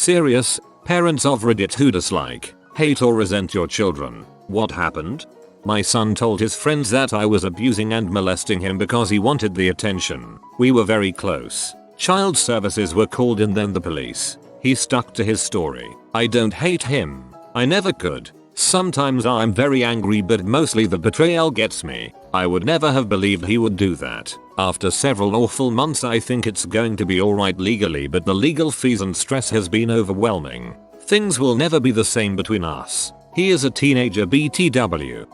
Serious, parents of Reddit who dislike, hate or resent your children. What happened? My son told his friends that I was abusing and molesting him because he wanted the attention. We were very close. Child services were called and then the police. He stuck to his story. I don't hate him. I never could. Sometimes I'm very angry, but mostly the betrayal gets me. I would never have believed he would do that. After several awful months I think it's going to be alright legally, but the legal fees and stress has been overwhelming. Things will never be the same between us. He is a teenager BTW.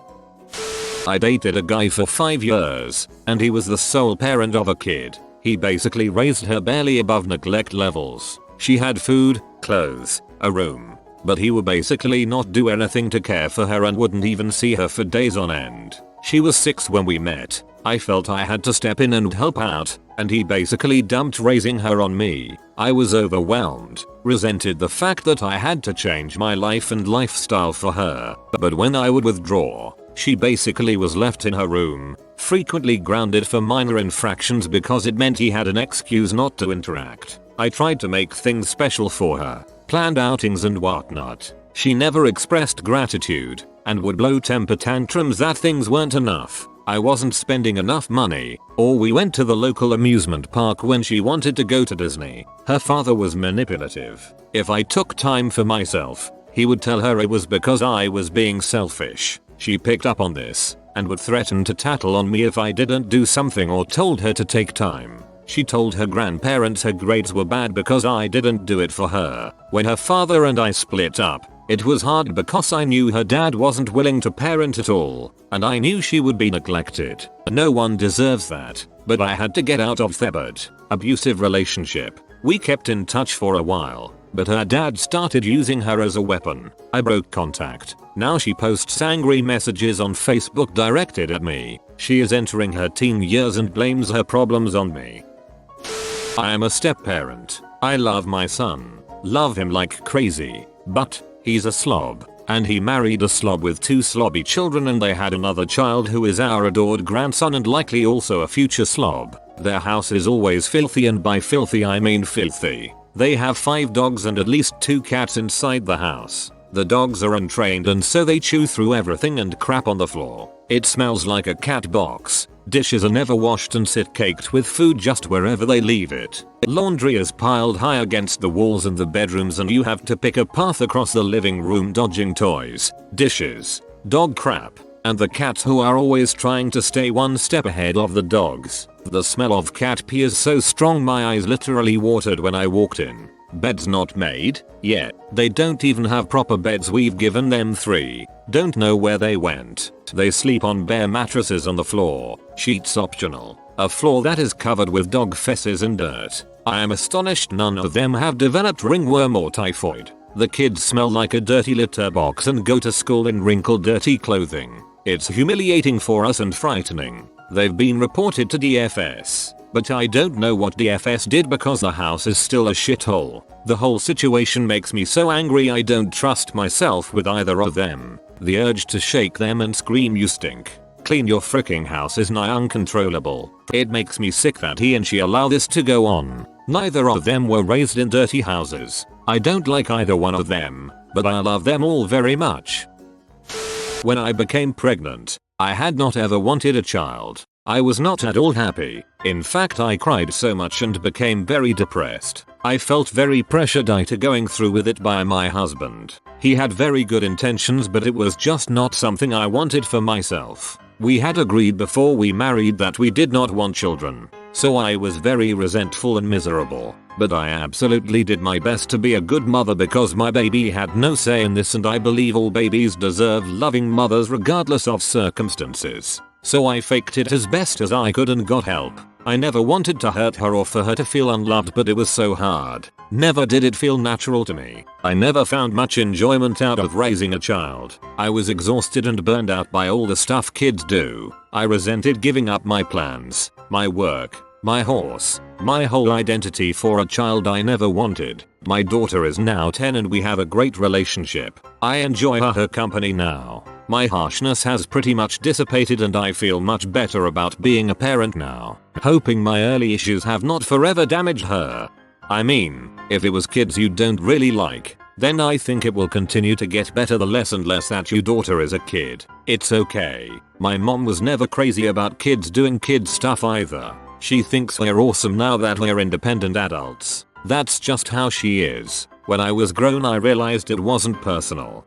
I dated a guy for 5 years, and he was the sole parent of a kid. He basically raised her barely above neglect levels. She had food, clothes, a room, but he would basically not do anything to care for her and wouldn't even see her for days on end. She was 6 when we met. I felt I had to step in and help out, and he basically dumped raising her on me. I was overwhelmed, resented the fact that I had to change my life and lifestyle for her, but when I would withdraw, she basically was left in her room, frequently grounded for minor infractions because it meant he had an excuse not to interact. I tried to make things special for her, planned outings and whatnot. She never expressed gratitude, and would blow temper tantrums that things weren't enough. I wasn't spending enough money, or we went to the local amusement park when she wanted to go to Disney. Her father was manipulative. If I took time for myself, he would tell her it was because I was being selfish. She picked up on this, and would threaten to tattle on me if I didn't do something or told her to take time. She told her grandparents her grades were bad because I didn't do it for her. When her father and I split up, it was hard because I knew her dad wasn't willing to parent at all, and I knew she would be neglected. No one deserves that, but I had to get out of that abusive relationship. We kept in touch for a while, but her dad started using her as a weapon. I broke contact. Now she posts angry messages on Facebook directed at me. She is entering her teen years and blames her problems on me. I am a step-parent. I love my son. Love him like crazy. But he's a slob. And he married a slob with 2 slobby children, and they had another child who is our adored grandson and likely also a future slob. Their house is always filthy, and by filthy I mean filthy. They have 5 dogs and at least 2 cats inside the house. The dogs are untrained and so they chew through everything and crap on the floor. It smells like a cat box. Dishes are never washed and sit caked with food just wherever they leave it. Laundry is piled high against the walls in the bedrooms, and you have to pick a path across the living room dodging toys, dishes, dog crap, and the cats who are always trying to stay one step ahead of the dogs. The smell of cat pee is so strong my eyes literally watered when I walked in. Beds not made yet. They don't even have proper beds. We've given them 3. Don't know where they went. They sleep on bare mattresses on the floor. Sheets optional. A floor that is covered with dog fesses and dirt. I am astonished none of them have developed ringworm or typhoid. The kids smell like a dirty litter box and go to school in wrinkled dirty clothing. It's humiliating for us and frightening. They've been reported to DFS. But I don't know what DFS did because the house is still a shithole. The whole situation makes me so angry I don't trust myself with either of them. The urge to shake them and scream "You stink. Clean your freaking house" is nigh uncontrollable. It makes me sick that he and she allow this to go on. Neither of them were raised in dirty houses. I don't like either one of them, but I love them all very much. When I became pregnant, I had not ever wanted a child. I was not at all happy. In fact, I cried so much and became very depressed. I felt very pressured into going through with it by my husband. He had very good intentions, but it was just not something I wanted for myself. We had agreed before we married that we did not want children. So I was very resentful and miserable. But I absolutely did my best to be a good mother because my baby had no say in this, and I believe all babies deserve loving mothers regardless of circumstances. So I faked it as best as I could and got help. I never wanted to hurt her or for her to feel unloved, but it was so hard. Never did it feel natural to me. I never found much enjoyment out of raising a child. I was exhausted and burned out by all the stuff kids do. I resented giving up my plans, my work, my horse, my whole identity for a child I never wanted. My daughter is now 10 and we have a great relationship. I enjoy her company now. My harshness has pretty much dissipated and I feel much better about being a parent now. Hoping my early issues have not forever damaged her. I mean, if it was kids you don't really like, then I think it will continue to get better the less and less that your daughter is a kid. It's okay. My mom was never crazy about kids doing kid stuff either. She thinks we're awesome now that we're independent adults. That's just how she is. When I was grown I realized it wasn't personal.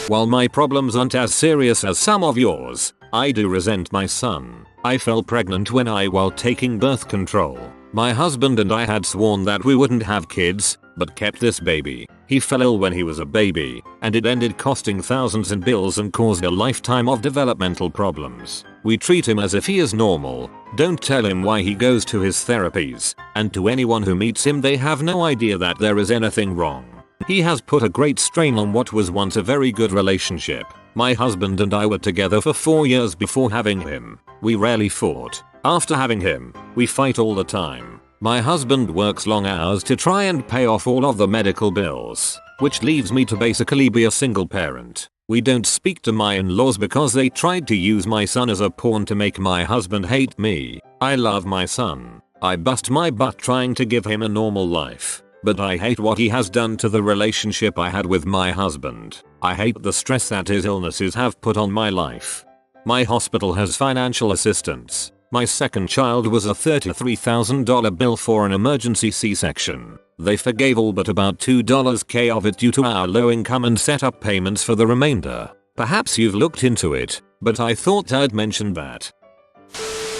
While my problems aren't as serious as some of yours, I do resent my son. I fell pregnant while taking birth control. My husband and I had sworn that we wouldn't have kids, but kept this baby. He fell ill when he was a baby, and it ended costing thousands in bills and caused a lifetime of developmental problems. We treat him as if he is normal, don't tell him why he goes to his therapies, and to anyone who meets him they have no idea that there is anything wrong. He has put a great strain on what was once a very good relationship. My husband and I were together for 4 years before having him. We rarely fought. After having him, we fight all the time. My husband works long hours to try and pay off all of the medical bills, which leaves me to basically be a single parent. We don't speak to my in-laws because they tried to use my son as a pawn to make my husband hate me. I love my son. I bust my butt trying to give him a normal life. But I hate what he has done to the relationship I had with my husband. I hate the stress that his illnesses have put on my life. My hospital has financial assistance. My second child was a $33,000 bill for an emergency C-section. They forgave all but about $2,000 of it due to our low income and set up payments for the remainder. Perhaps you've looked into it, but I thought I'd mention that.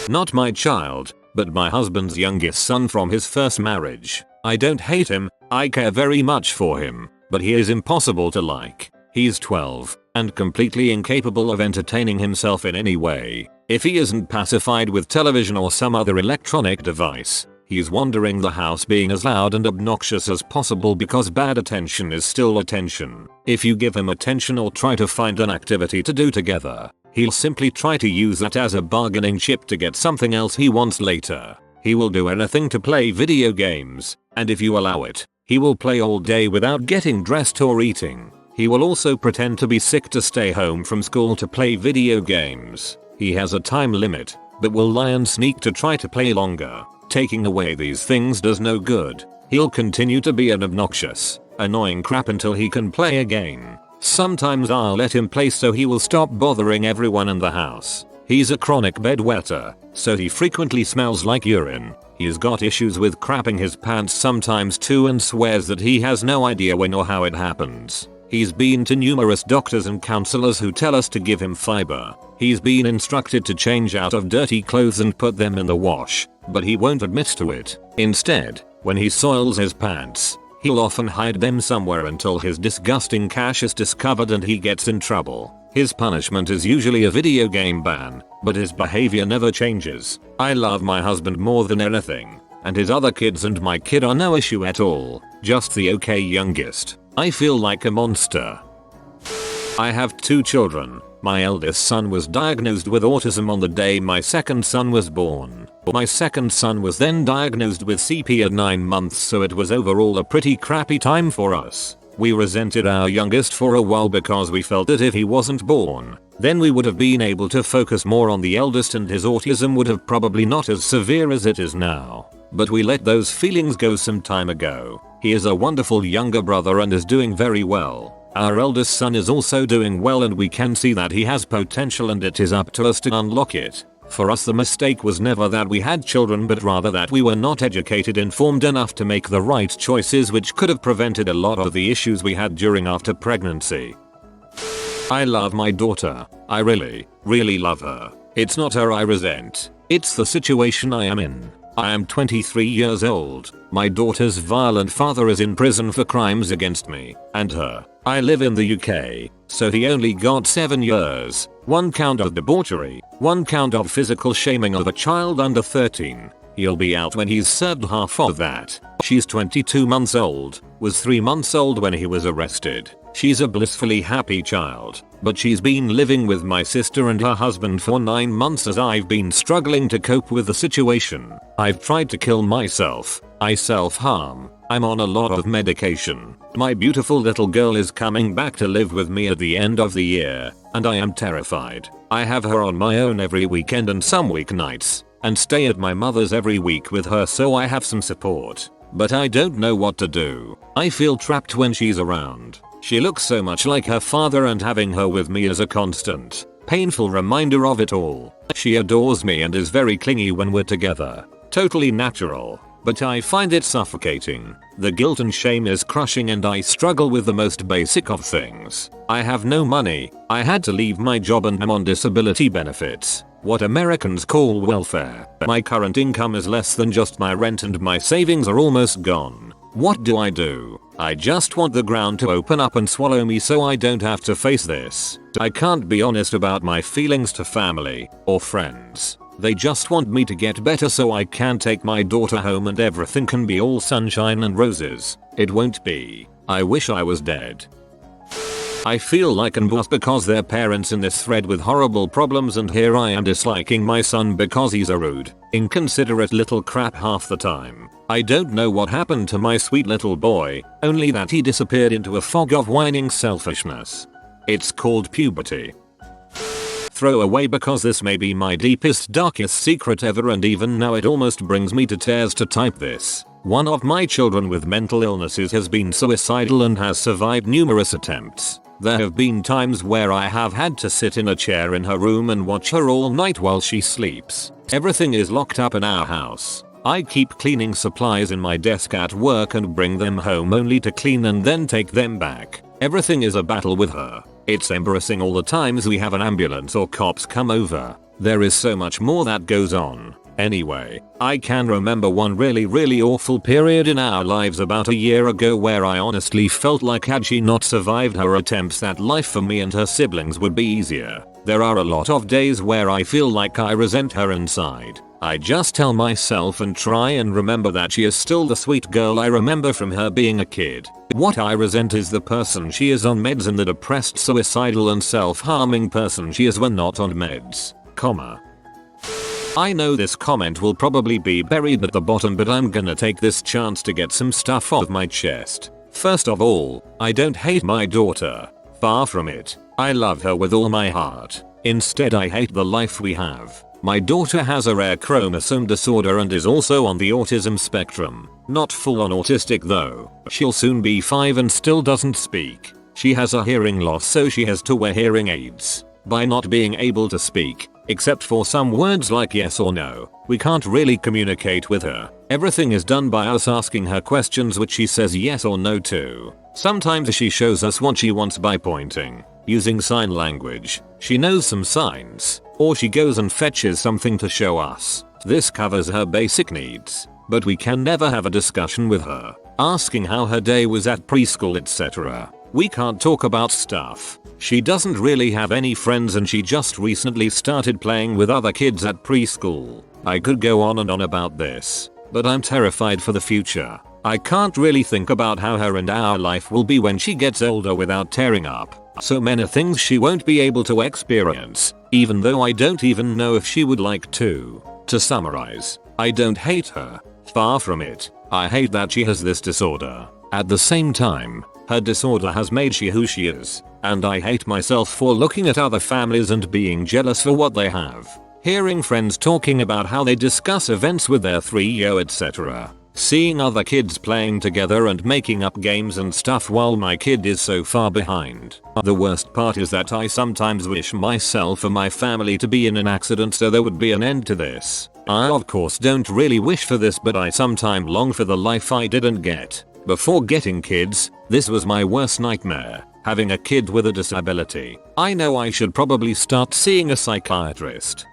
Not my child, but my husband's youngest son from his first marriage. I don't hate him, I care very much for him, but he is impossible to like. He's 12, and completely incapable of entertaining himself in any way. If he isn't pacified with television or some other electronic device, he's wandering the house being as loud and obnoxious as possible because bad attention is still attention. If you give him attention or try to find an activity to do together, he'll simply try to use that as a bargaining chip to get something else he wants later. He will do anything to play video games, and if you allow it, he will play all day without getting dressed or eating. He will also pretend to be sick to stay home from school to play video games. He has a time limit, but will lie and sneak to try to play longer. Taking away these things does no good. He'll continue to be an obnoxious, annoying crap until he can play again. Sometimes I'll let him play so he will stop bothering everyone in the house. He's a chronic bedwetter, so he frequently smells like urine. He's got issues with crapping his pants sometimes too and swears that he has no idea when or how it happens. He's been to numerous doctors and counselors who tell us to give him fiber. He's been instructed to change out of dirty clothes and put them in the wash, but he won't admit to it. Instead, when he soils his pants, he'll often hide them somewhere until his disgusting cache is discovered and he gets in trouble. His punishment is usually a video game ban, but his behavior never changes. I love my husband more than anything, and his other kids and my kid are no issue at all, just the okay youngest. I feel like a monster. I have 2 children. My eldest son was diagnosed with autism on the day my second son was born. My second son was then diagnosed with CP at 9 months, so it was overall a pretty crappy time for us. We resented our youngest for a while because we felt that if he wasn't born, then we would have been able to focus more on the eldest and his autism would have probably not as severe as it is now. But we let those feelings go some time ago. He is a wonderful younger brother and is doing very well. Our eldest son is also doing well and we can see that he has potential and it is up to us to unlock it. For us the mistake was never that we had children but rather that we were not informed enough to make the right choices, which could have prevented a lot of the issues we had after pregnancy. I love my daughter. I really love her. It's not her I resent. It's the situation I am in. I am 23 years old. My daughter's violent father is in prison for crimes against me and her. I live in the UK, so he only got 7 years. 1 count of debauchery, 1 count of physical shaming of a child under 13. He'll be out when he's served half of that. She's 22 months old, was 3 months old when he was arrested. She's a blissfully happy child, but she's been living with my sister and her husband for 9 months as I've been struggling to cope with the situation. I've tried to kill myself. I self-harm. I'm on a lot of medication. My beautiful little girl is coming back to live with me at the end of the year, and I am terrified. I have her on my own every weekend and some weeknights, and stay at my mother's every week with her so I have some support. but I don't know what to do. I feel trapped when she's around. She looks so much like her father and having her with me is a constant, painful reminder of it all. She adores me and is very clingy when we're together. Totally natural. But I find it suffocating. The guilt and shame is crushing and I struggle with the most basic of things. I have no money. I had to leave my job and am on disability benefits, what Americans call welfare. My current income is less than just my rent and my savings are almost gone. What do? I just want the ground to open up and swallow me so I don't have to face this. I can't be honest about my feelings to family or friends. They just want me to get better so I can take my daughter home and everything can be all sunshine and roses. It won't be. I wish I was dead. I feel like an boss because they're parents in this thread with horrible problems and here I am disliking my son because he's a rude, inconsiderate little crap half the time. I don't know what happened to my sweet little boy, only that he disappeared into a fog of whining selfishness. It's called puberty. Throw away because this may be my deepest darkest secret ever and even now it almost brings me to tears to type this. One of my children with mental illnesses has been suicidal and has survived numerous attempts. There have been times where I have had to sit in a chair in her room and watch her all night while she sleeps. Everything is locked up in our house. I keep cleaning supplies in my desk at work and bring them home only to clean and then take them back. Everything is a battle with her. It's embarrassing all the times we have an ambulance or cops come over. There is so much more that goes on. Anyway, I can remember one really awful period in our lives about a year ago where I honestly felt like had she not survived her attempts that life for me and her siblings would be easier. There are a lot of days where I feel like I resent her inside. I just tell myself and try and remember that she is still the sweet girl I remember from her being a kid. What I resent is the person she is on meds and the depressed, suicidal and self-harming person she is when not on meds. I know this comment will probably be buried at the bottom but I'm gonna take this chance to get some stuff off my chest. First of all, I don't hate my daughter. Far from it. I love her with all my heart. Instead I hate the life we have. My daughter has a rare chromosome disorder and is also on the autism spectrum. Not full on autistic though. She'll soon be 5 and still doesn't speak. She has a hearing loss so she has to wear hearing aids. By not being able to speak, except for some words like yes or no, we can't really communicate with her. Everything is done by us asking her questions which she says yes or no to. Sometimes she shows us what she wants by pointing, using sign language. She knows some signs. Or she goes and fetches something to show us. This covers her basic needs. But we can never have a discussion with her, asking how her day was at preschool etc. We can't talk about stuff. She doesn't really have any friends and she just recently started playing with other kids at preschool. I could go on and on about this, but I'm terrified for the future. I can't really think about how her and our life will be when she gets older without tearing up. So many things she won't be able to experience, even though I don't even know if she would like to. To summarize, I don't hate her. Far from it. I hate that she has this disorder. At the same time, her disorder has made she who she is, and I hate myself for looking at other families and being jealous for what they have. Hearing friends talking about how they discuss events with their 3-year etc. Seeing other kids playing together and making up games and stuff while my kid is so far behind. The worst part is that I sometimes wish myself or my family to be in an accident so there would be an end to this. I of course don't really wish for this but I sometimes long for the life I didn't get. Before getting kids, this was my worst nightmare. Having a kid with a disability. I know I should probably start seeing a psychiatrist.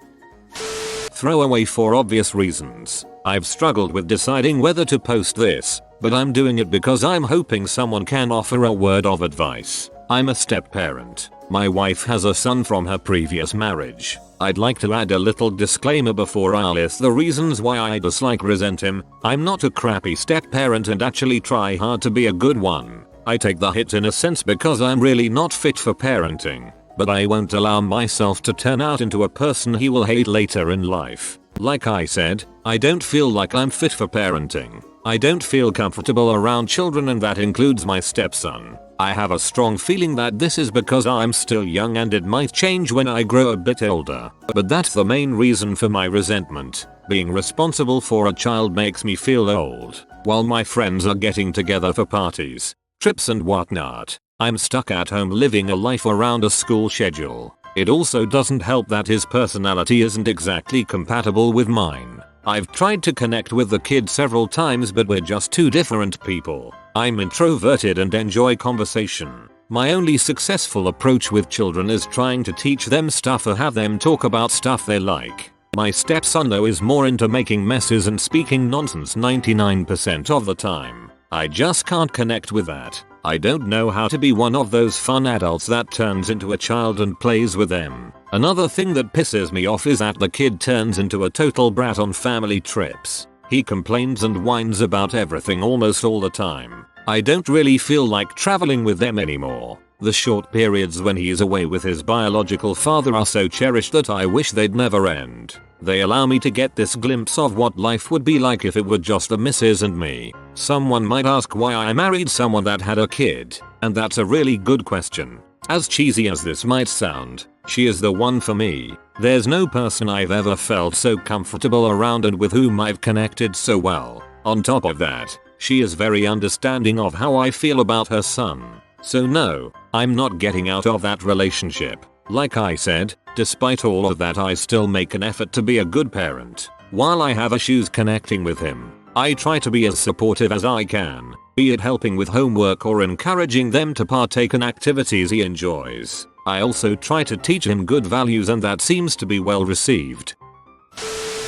Throw away for obvious reasons. I've struggled with deciding whether to post this, but I'm doing it because I'm hoping someone can offer a word of advice. I'm a step-parent. My wife has a son from her previous marriage. I'd like to add a little disclaimer before I list the reasons why I dislike resent him. I'm not a crappy step-parent and actually try hard to be a good one. I take the hit in a sense because I'm really not fit for parenting. But I won't allow myself to turn out into a person he will hate later in life. Like I said, I don't feel like I'm fit for parenting. I don't feel comfortable around children and that includes my stepson. I have a strong feeling that this is because I'm still young and it might change when I grow a bit older. But that's the main reason for my resentment. Being responsible for a child makes me feel old. While my friends are getting together for parties, trips and whatnot, I'm stuck at home living a life around a school schedule. It also doesn't help that his personality isn't exactly compatible with mine. I've tried to connect with the kid several times, but we're just two different people. I'm introverted and enjoy conversation. My only successful approach with children is trying to teach them stuff or have them talk about stuff they like. My stepson though is more into making messes and speaking nonsense 99% of the time. I just can't connect with that. I don't know how to be one of those fun adults that turns into a child and plays with them. Another thing that pisses me off is that the kid turns into a total brat on family trips. He complains and whines about everything almost all the time. I don't really feel like traveling with them anymore. The short periods when he is away with his biological father are so cherished that I wish they'd never end. They allow me to get this glimpse of what life would be like if it were just the missus and me. Someone might ask why I married someone that had a kid, and that's a really good question. As cheesy as this might sound, she is the one for me. There's no person I've ever felt so comfortable around and with whom I've connected so well. On top of that, she is very understanding of how I feel about her son. So no, I'm not getting out of that relationship. Like I said, despite all of that I still make an effort to be a good parent. While I have issues connecting with him, I try to be as supportive as I can, be it helping with homework or encouraging them to partake in activities he enjoys. I also try to teach him good values, and that seems to be well received.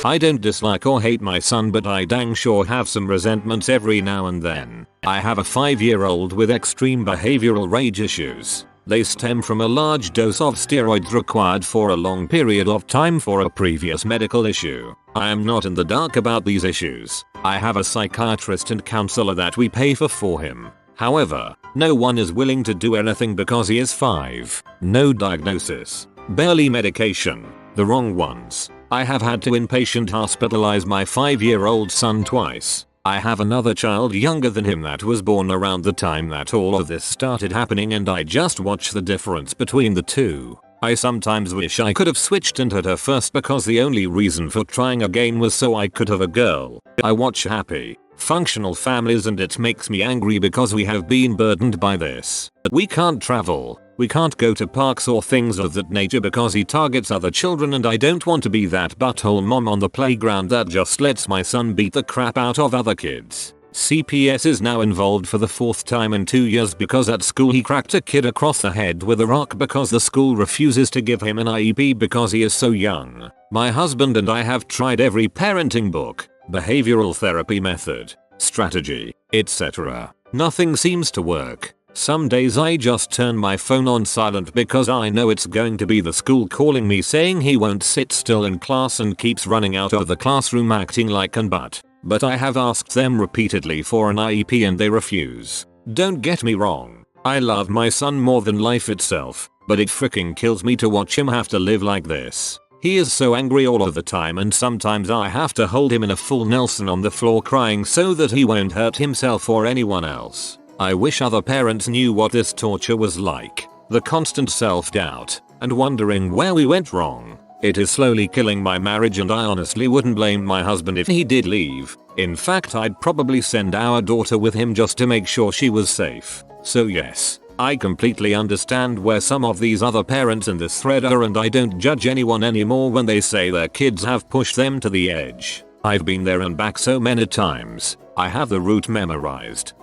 I don't dislike or hate my son, but I dang sure have some resentments every now and then. I have a 5-year-old with extreme behavioral rage issues. They stem from a large dose of steroids required for a long period of time for a previous medical issue. I am not in the dark about these issues. I have a psychiatrist and counselor that we pay for him. However, no one is willing to do anything because he is 5. No diagnosis. Barely medication. The wrong ones. I have had to inpatient hospitalize my 5-year-old son twice. I have another child younger than him that was born around the time that all of this started happening, and I just watch the difference between the two. I sometimes wish I could have switched and had her first because the only reason for trying again was so I could have a girl. I watch happy, functional families and it makes me angry because we have been burdened by this. We can't travel. We can't go to parks or things of that nature because he targets other children, and I don't want to be that butthole mom on the playground that just lets my son beat the crap out of other kids. CPS is now involved for the 4th time in 2 years because at school he cracked a kid across the head with a rock because the school refuses to give him an IEP because he is so young. My husband and I have tried every parenting book, behavioral therapy method, strategy, etc. Nothing seems to work. Some days I just turn my phone on silent because I know it's going to be the school calling me saying he won't sit still in class and keeps running out of the classroom acting like an butt. But I have asked them repeatedly for an IEP and they refuse. Don't get me wrong, I love my son more than life itself, but it freaking kills me to watch him have to live like this. He is so angry all of the time, and sometimes I have to hold him in a full Nelson on the floor crying so that he won't hurt himself or anyone else. I wish other parents knew what this torture was like. The constant self-doubt and wondering where we went wrong. It is slowly killing my marriage, and I honestly wouldn't blame my husband if he did leave. In fact, I'd probably send our daughter with him just to make sure she was safe. So yes, I completely understand where some of these other parents in this thread are, and I don't judge anyone anymore when they say their kids have pushed them to the edge. I've been there and back so many times. I have the route memorized.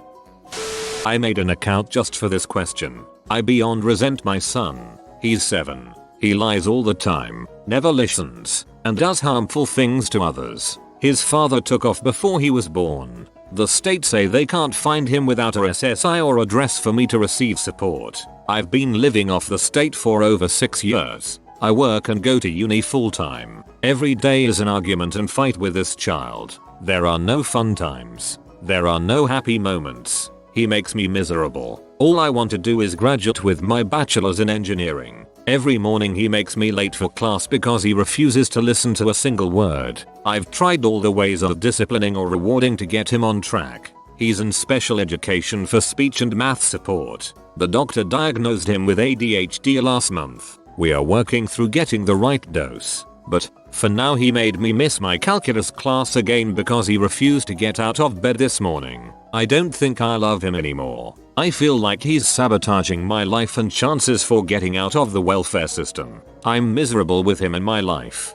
I made an account just for this question. I beyond resent my son. He's 7. He lies all the time, never listens, and does harmful things to others. His father took off before he was born. The state say they can't find him without a SSI or address for me to receive support. I've been living off the state for over 6 years. I work and go to uni full time. Every day is an argument and fight with this child. There are no fun times. There are no happy moments. He makes me miserable. All I want to do is graduate with my bachelor's in engineering. Every morning he makes me late for class because he refuses to listen to a single word. I've tried all the ways of disciplining or rewarding to get him on track. He's in special education for speech and math support. The doctor diagnosed him with ADHD last month. We are working through getting the right dose. But for now he made me miss my calculus class again because he refused to get out of bed this morning. I don't think I love him anymore. I feel like he's sabotaging my life and chances for getting out of the welfare system. I'm miserable with him in my life.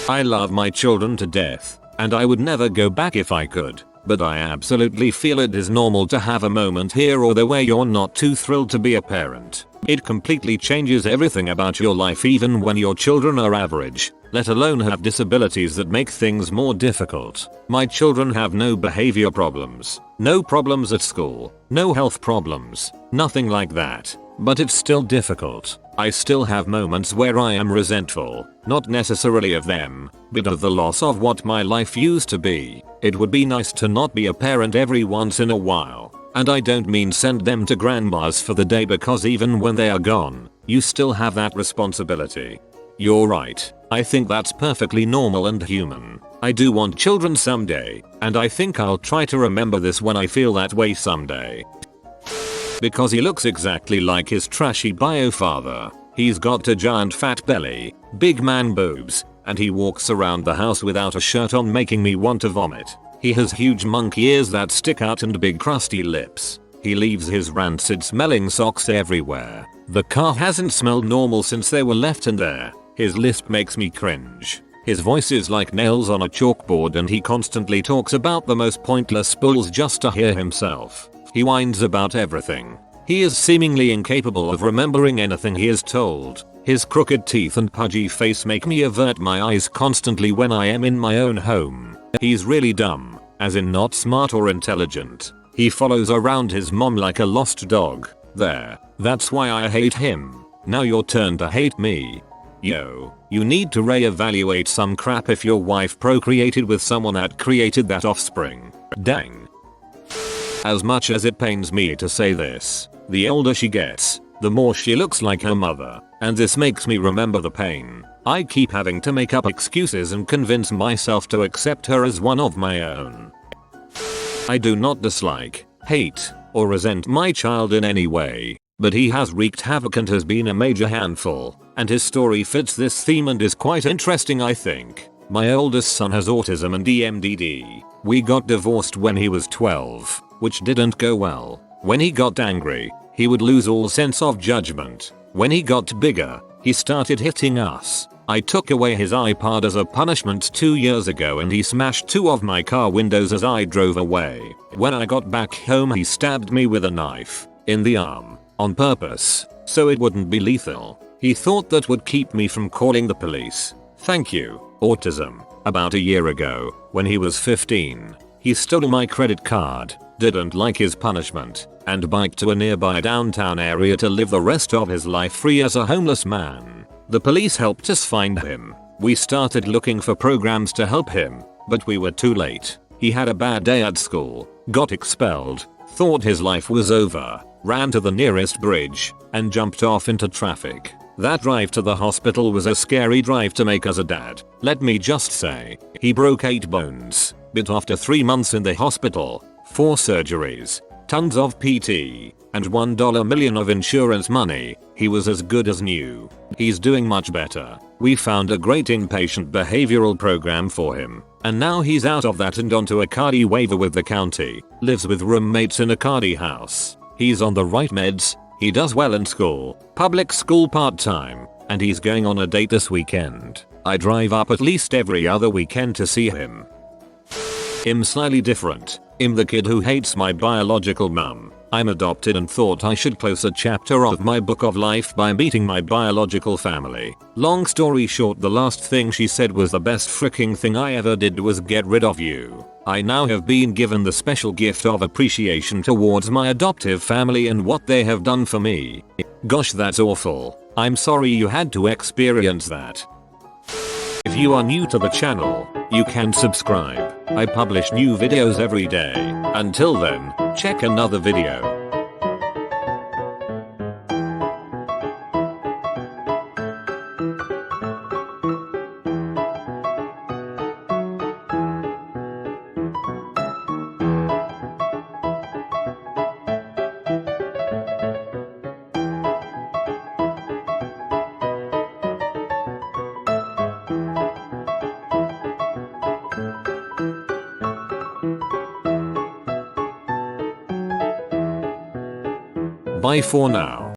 I love my children to death, and I would never go back if I could. But I absolutely feel it is normal to have a moment here or there where you're not too thrilled to be a parent. It completely changes everything about your life even when your children are average, let alone have disabilities that make things more difficult. My children have no behavior problems, no problems at school, no health problems, nothing like that. But it's still difficult. I still have moments where I am resentful, not necessarily of them, but of the loss of what my life used to be. It would be nice to not be a parent every once in a while. And I don't mean send them to grandma's for the day, because even when they are gone, you still have that responsibility. You're right. I think that's perfectly normal and human. I do want children someday, and I think I'll try to remember this when I feel that way someday. Because he looks exactly like his trashy bio father. He's got a giant fat belly, big man boobs, and he walks around the house without a shirt on, making me want to vomit. He has huge monkey ears that stick out and big crusty lips. He leaves his rancid smelling socks everywhere. The car hasn't smelled normal since they were left in there. His lisp makes me cringe. His voice is like nails on a chalkboard, and he constantly talks about the most pointless bulls just to hear himself. He whines about everything. He is seemingly incapable of remembering anything he is told. His crooked teeth and pudgy face make me avert my eyes constantly when I am in my own home. He's really dumb, as in not smart or intelligent. He follows around his mom like a lost dog. There. That's why I hate him. Now your turn to hate me. Yo, you need to reevaluate some crap if your wife procreated with someone that created that offspring. Dang. As much as it pains me to say this, the older she gets, the more she looks like her mother, and this makes me remember the pain. I keep having to make up excuses and convince myself to accept her as one of my own. I do not dislike, hate, or resent my child in any way, but he has wreaked havoc and has been a major handful, and his story fits this theme and is quite interesting, I think. My oldest son has autism and EMDD. We got divorced when he was 12, which didn't go well. When he got angry, he would lose all sense of judgment. When he got bigger, he started hitting us. I took away his iPod as a punishment 2 years ago, and he smashed 2 of my car windows as I drove away. When I got back home, he stabbed me with a knife in the arm on purpose, so it wouldn't be lethal. He thought that would keep me from calling the police. Thank you, autism. About a year ago, when he was 15, he stole my credit card, didn't like his punishment, and biked to a nearby downtown area to live the rest of his life free as a homeless man. The police helped us find him. We started looking for programs to help him, but we were too late. He had a bad day at school, got expelled, thought his life was over, ran to the nearest bridge, and jumped off into traffic. That drive to the hospital was a scary drive to make as a dad. Let me just say, he broke 8 bones, but after 3 months in the hospital, 4 surgeries, tons of PT, and $1 million of insurance money, he was as good as new. He's doing much better. We found a great inpatient behavioral program for him, and now he's out of that and onto a CARDI waiver with the county, lives with roommates in a CARDI house. He's on the right meds, he does well in school, public school part-time, and he's going on a date this weekend. I drive up at least every other weekend to see him. I'm slightly different. I'm the kid who hates my biological mum. I'm adopted and thought I should close a chapter of my book of life by meeting my biological family. Long story short, the last thing she said was, the best freaking thing I ever did was get rid of you. I now have been given the special gift of appreciation towards my adoptive family and what they have done for me. Gosh, that's awful. I'm sorry you had to experience that. If you are new to the channel, you can subscribe. I publish new videos every day. Until then, check another video. Bye for now.